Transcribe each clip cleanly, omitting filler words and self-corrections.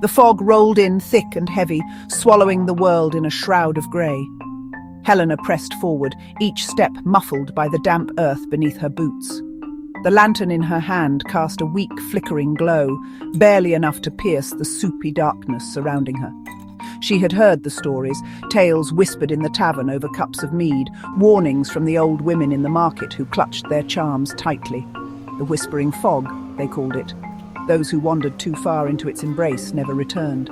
The fog rolled in thick and heavy, swallowing the world in a shroud of grey. Helena pressed forward, each step muffled by the damp earth beneath her boots. The lantern in her hand cast a weak, flickering glow, barely enough to pierce the soupy darkness surrounding her. She had heard the stories, tales whispered in the tavern over cups of mead, warnings from the old women in the market who clutched their charms tightly. The whispering fog, they called it. Those who wandered too far into its embrace never returned.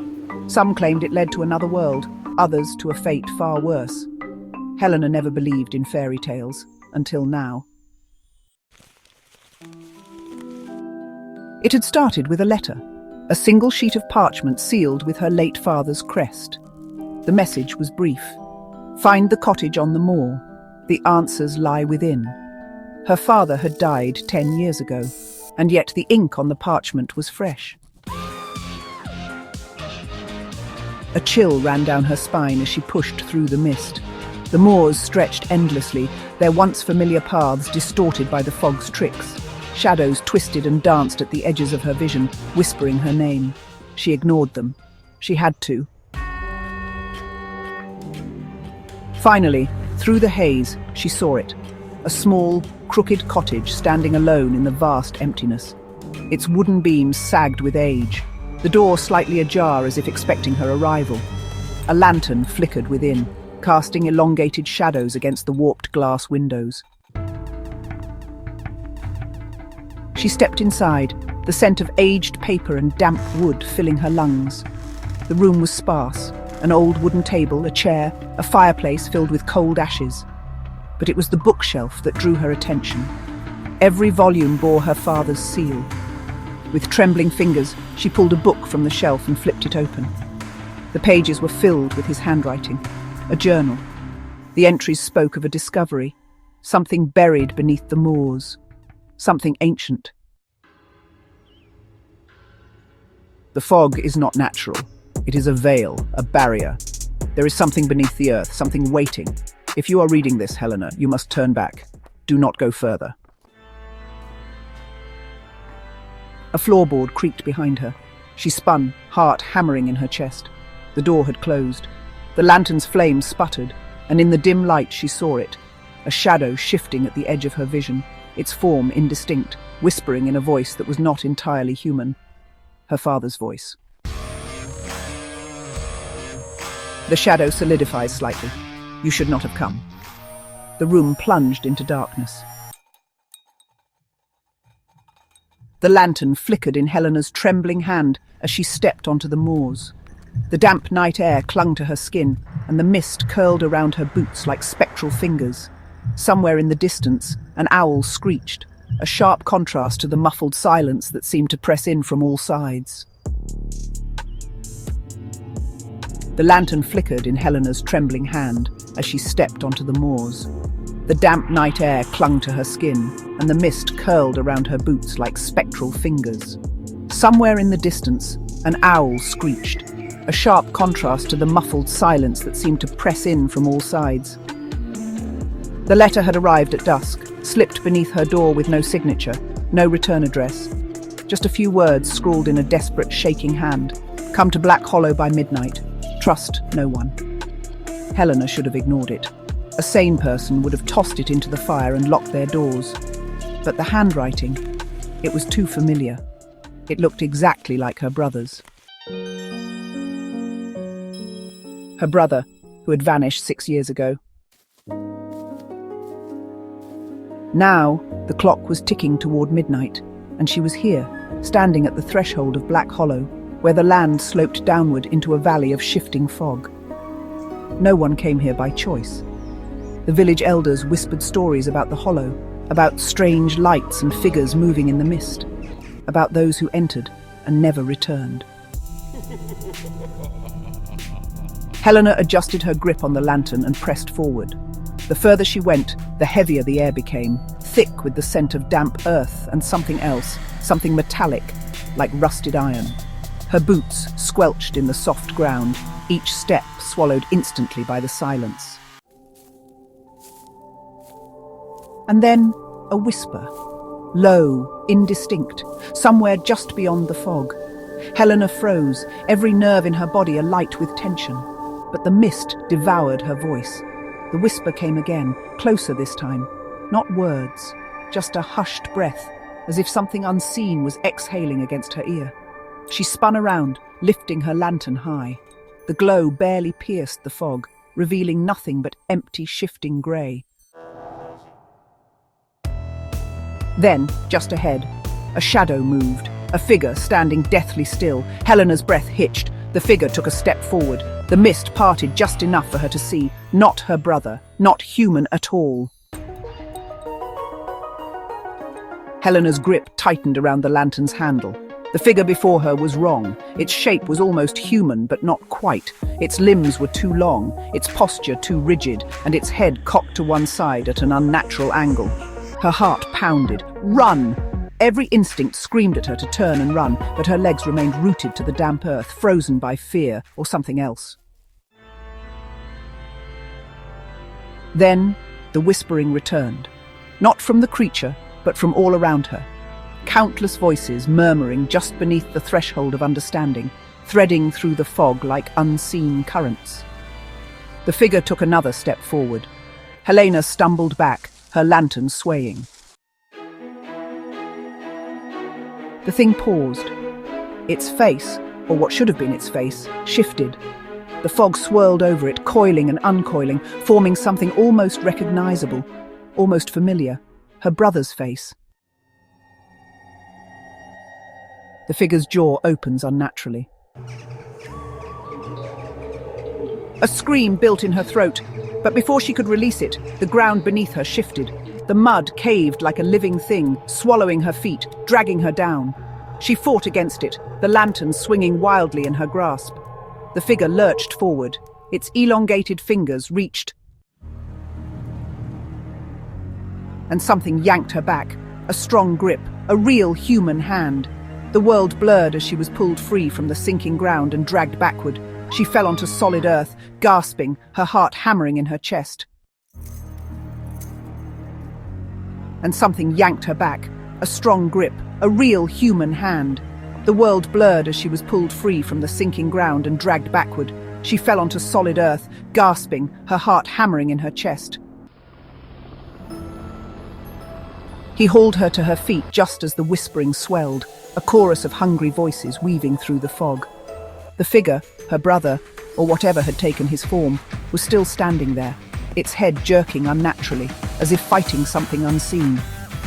Some claimed it led to another world, others to a fate far worse. Helena never believed in fairy tales, until now. It had started with a letter, a single sheet of parchment sealed with her late father's crest. The message was brief. Find the cottage on the moor. The answers lie within. Her father had died 10 years ago, and yet the ink on the parchment was fresh. A chill ran down her spine as she pushed through the mist. The moors stretched endlessly, their once familiar paths distorted by the fog's tricks. Shadows twisted and danced at the edges of her vision, whispering her name. She ignored them. She had to. Finally, through the haze, she saw it. A small, crooked cottage standing alone in the vast emptiness. Its wooden beams sagged with age, the door slightly ajar as if expecting her arrival. A lantern flickered within, casting elongated shadows against the warped glass windows. She stepped inside, the scent of aged paper and damp wood filling her lungs. The room was sparse, an old wooden table, a chair, a fireplace filled with cold ashes. But it was the bookshelf that drew her attention. Every volume bore her father's seal. With trembling fingers, she pulled a book from the shelf and flipped it open. The pages were filled with his handwriting, a journal. The entries spoke of a discovery, something buried beneath the moors, something ancient. The fog is not natural. It is a veil, a barrier. There is something beneath the earth, something waiting. If you are reading this, Helena, you must turn back. Do not go further. A floorboard creaked behind her. She spun, heart hammering in her chest. The door had closed. The lantern's flame sputtered, and in the dim light she saw it, a shadow shifting at the edge of her vision, its form indistinct, whispering in a voice that was not entirely human. Her father's voice. The shadow solidified slightly. You should not have come. The room plunged into darkness. The lantern flickered in Helena's trembling hand as she stepped onto the moors. The damp night air clung to her skin, and the mist curled around her boots like spectral fingers. Somewhere in the distance, an owl screeched, a sharp contrast to the muffled silence that seemed to press in from all sides. The lantern flickered in Helena's trembling hand as she stepped onto the moors. The damp night air clung to her skin, and the mist curled around her boots like spectral fingers. Somewhere in the distance, an owl screeched, a sharp contrast to the muffled silence that seemed to press in from all sides. The letter had arrived at dusk, slipped beneath her door with no signature, no return address. Just a few words scrawled in a desperate, shaking hand. Come to Black Hollow by midnight. Trust no one. Helena should have ignored it. A sane person would have tossed it into the fire and locked their doors. But the handwriting, it was too familiar. It looked exactly like her brother's. Her brother, who had vanished 6 years ago. Now, the clock was ticking toward midnight, and she was here, standing at the threshold of Black Hollow, where the land sloped downward into a valley of shifting fog. No one came here by choice. The village elders whispered stories about the hollow, about strange lights and figures moving in the mist, about those who entered and never returned. Helena adjusted her grip on the lantern and pressed forward. The further she went, the heavier the air became, thick with the scent of damp earth and something else, something metallic, like rusted iron. Her boots squelched in the soft ground, each step swallowed instantly by the silence. And then a whisper, low, indistinct, somewhere just beyond the fog. Helena froze, every nerve in her body alight with tension. But the mist devoured her voice. The whisper came again, closer this time. Not words, just a hushed breath, as if something unseen was exhaling against her ear. She spun around, lifting her lantern high. The glow barely pierced the fog, revealing nothing but empty, shifting grey. Then, just ahead, a shadow moved, a figure standing deathly still. Helena's breath hitched. The figure took a step forward. The mist parted just enough for her to see, not her brother, not human at all. Helena's grip tightened around the lantern's handle. The figure before her was wrong. Its shape was almost human, but not quite. Its limbs were too long, its posture too rigid, and its head cocked to one side at an unnatural angle. Her heart pounded. Run! Every instinct screamed at her to turn and run, but her legs remained rooted to the damp earth, frozen by fear or something else. Then, the whispering returned. Not from the creature, but from all around her. Countless voices murmuring just beneath the threshold of understanding, threading through the fog like unseen currents. The figure took another step forward. Helena stumbled back, her lantern swaying. The thing paused. Its face, or what should have been its face, shifted. The fog swirled over it, coiling and uncoiling, forming something almost recognizable, almost familiar. Her brother's face. The figure's jaw opens unnaturally. A scream built in her throat, but before she could release it, the ground beneath her shifted. The mud caved like a living thing, swallowing her feet, dragging her down. She fought against it, the lantern swinging wildly in her grasp. The figure lurched forward. Its elongated fingers reached, and something yanked her back. A strong grip, a real human hand. The world blurred as she was pulled free from the sinking ground and dragged backward. She fell onto solid earth, gasping, her heart hammering in her chest. And something yanked her back. A strong grip, a real human hand. The world blurred as she was pulled free from the sinking ground and dragged backward. She fell onto solid earth, gasping, her heart hammering in her chest. He hauled her to her feet just as the whispering swelled, a chorus of hungry voices weaving through the fog. The figure, her brother, or whatever had taken his form, was still standing there, its head jerking unnaturally, as if fighting something unseen.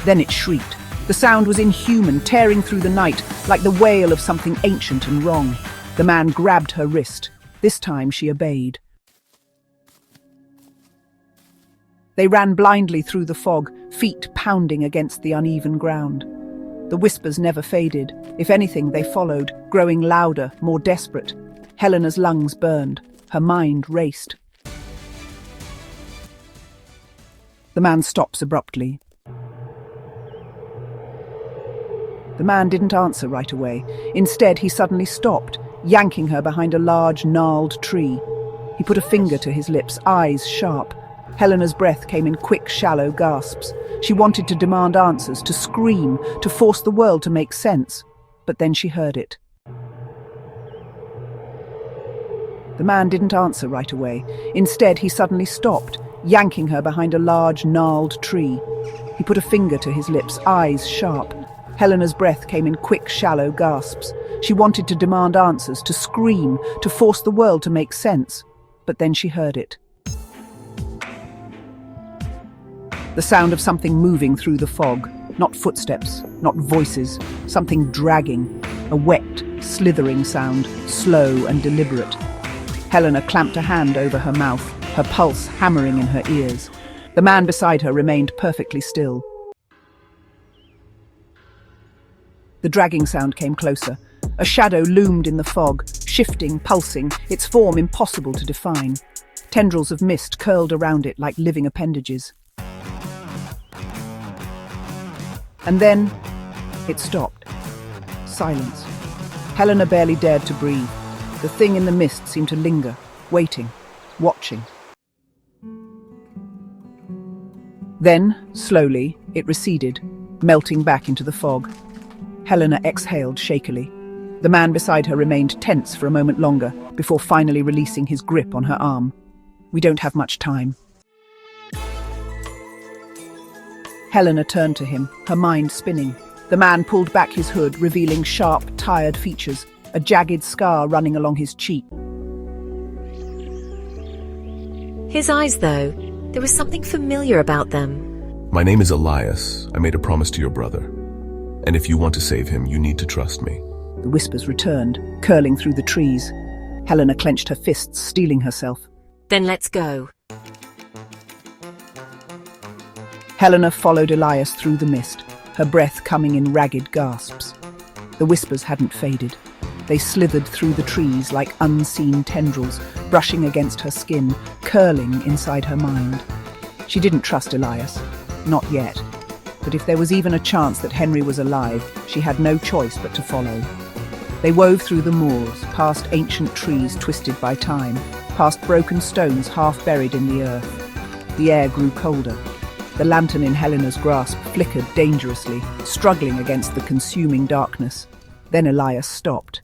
Then it shrieked. The sound was inhuman, tearing through the night, like the wail of something ancient and wrong. The man grabbed her wrist. This time she obeyed. They ran blindly through the fog, feet pounding against the uneven ground. The whispers never faded. If anything, they followed, growing louder, more desperate. Helena's lungs burned. Her mind raced. The man stops abruptly. The man didn't answer right away. Instead, he suddenly stopped, yanking her behind a large, gnarled tree. He put a finger to his lips, eyes sharp. Helena's breath came in quick, shallow gasps. She wanted to demand answers, to scream, to force the world to make sense. But then she heard it. The man didn't answer right away. Instead, he suddenly stopped, yanking her behind a large, gnarled tree. He put a finger to his lips, eyes sharp. Helena's breath came in quick, shallow gasps. She wanted to demand answers, to scream, to force the world to make sense. But then she heard it. The sound of something moving through the fog. Not footsteps, not voices, something dragging. A wet, slithering sound, slow and deliberate. Helena clamped a hand over her mouth, her pulse hammering in her ears. The man beside her remained perfectly still. The dragging sound came closer. A shadow loomed in the fog, shifting, pulsing, its form impossible to define. Tendrils of mist curled around it like living appendages. And then it stopped. Silence. Helena barely dared to breathe. The thing in the mist seemed to linger, waiting, watching. Then, slowly, it receded, melting back into the fog. Helena exhaled shakily. The man beside her remained tense for a moment longer before finally releasing his grip on her arm. "We don't have much time." Helena turned to him, her mind spinning. The man pulled back his hood, revealing sharp, tired features, a jagged scar running along his cheek. His eyes, though, there was something familiar about them. My name is Elias. I made a promise to your brother. And if you want to save him, you need to trust me. The whispers returned, curling through the trees. Helena clenched her fists, steeling herself. Then let's go. Helena followed Elias through the mist, her breath coming in ragged gasps. The whispers hadn't faded. They slithered through the trees like unseen tendrils, brushing against her skin, curling inside her mind. She didn't trust Elias. Not yet. But if there was even a chance that Henry was alive, she had no choice but to follow. They wove through the moors, past ancient trees twisted by time, past broken stones half buried in the earth. The air grew colder. The lantern in Helena's grasp flickered dangerously, struggling against the consuming darkness. Then Elias stopped.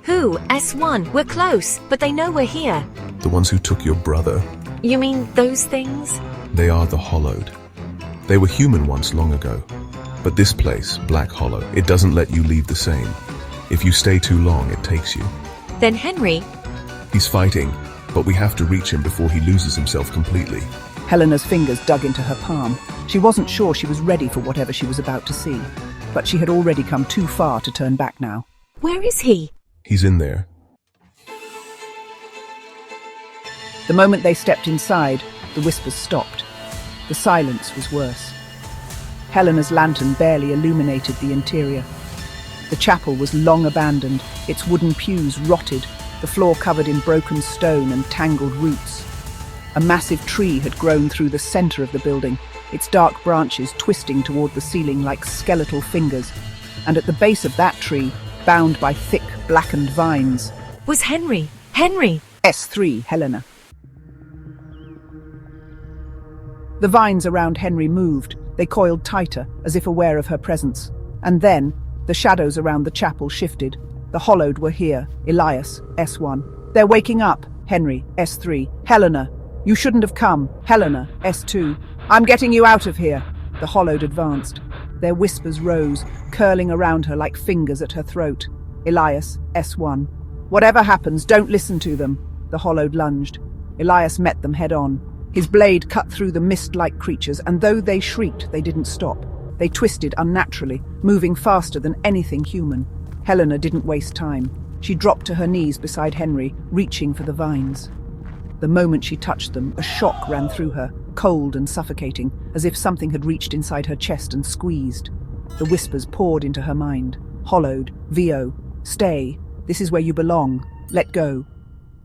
Who? S1. We're close, but they know we're here. The ones who took your brother. You mean those things? They are the Hollowed. They were human once long ago. But this place, Black Hollow, it doesn't let you leave the same. If you stay too long, it takes you. Then Henry? He's fighting, but we have to reach him before he loses himself completely. Helena's fingers dug into her palm. She wasn't sure she was ready for whatever she was about to see, but she had already come too far to turn back now. Where is he? He's in there. The moment they stepped inside, the whispers stopped. The silence was worse. Helena's lantern barely illuminated the interior. The chapel was long abandoned, its wooden pews rotted, the floor covered in broken stone and tangled roots. A massive tree had grown through the center of the building, its dark branches twisting toward the ceiling like skeletal fingers, and at the base of that tree, bound by thick, blackened vines, Was Henry. Henry! S3, Helena. The vines around Henry moved. They coiled tighter, as if aware of her presence. And then, the shadows around the chapel shifted. The Hollowed were here. Elias, S1. They're waking up. Henry, S3. Helena, you shouldn't have come. Helena, S2. I'm getting you out of here. The Hollowed advanced. Their whispers rose, curling around her like fingers at her throat. Elias, S1. Whatever happens, don't listen to them. The Hollowed lunged. Elias met them head-on. His blade cut through the mist-like creatures, and though they shrieked, they didn't stop. They twisted unnaturally, moving faster than anything human. Helena didn't waste time. She dropped to her knees beside Henry, reaching for the vines. The moment she touched them, a shock ran through her, cold and suffocating, as if something had reached inside her chest and squeezed. The whispers poured into her mind. Hollowed, VO, stay. This is where you belong. Let go.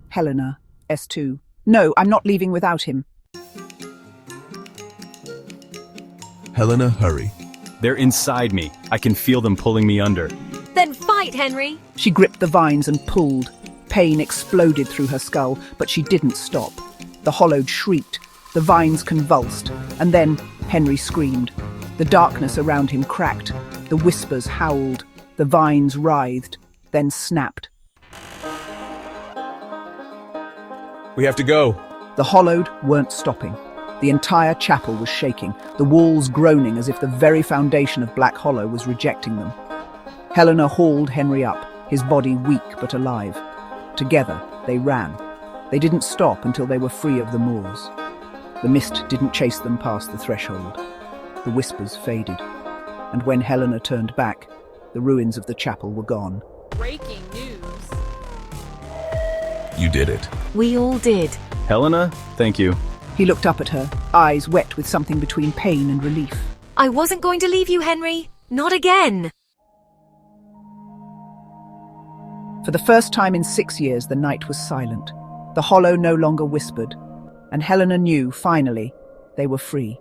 Helena, S2. No, I'm not leaving without him. Helena, hurry. They're inside me. I can feel them pulling me under. Then fight, Henry! She gripped the vines and pulled. Pain exploded through her skull, but she didn't stop. The Hollowed shrieked. The vines convulsed. And then Henry screamed. The darkness around him cracked. The whispers howled. The vines writhed, then snapped. We have to go. The Hollowed weren't stopping. The entire chapel was shaking, the walls groaning as if the very foundation of Black Hollow was rejecting them. Helena hauled Henry up, his body weak but alive. Together, they ran. They didn't stop until they were free of the moors. The mist didn't chase them past the threshold. The whispers faded. And when Helena turned back, the ruins of the chapel were gone. Breaking news. You did it. We all did. Helena, thank you. He looked up at her, eyes wet with something between pain and relief. I wasn't going to leave you, Henry. Not again. For the first time in 6 years, the night was silent. The Hollow no longer whispered, and Helena knew, finally, they were free.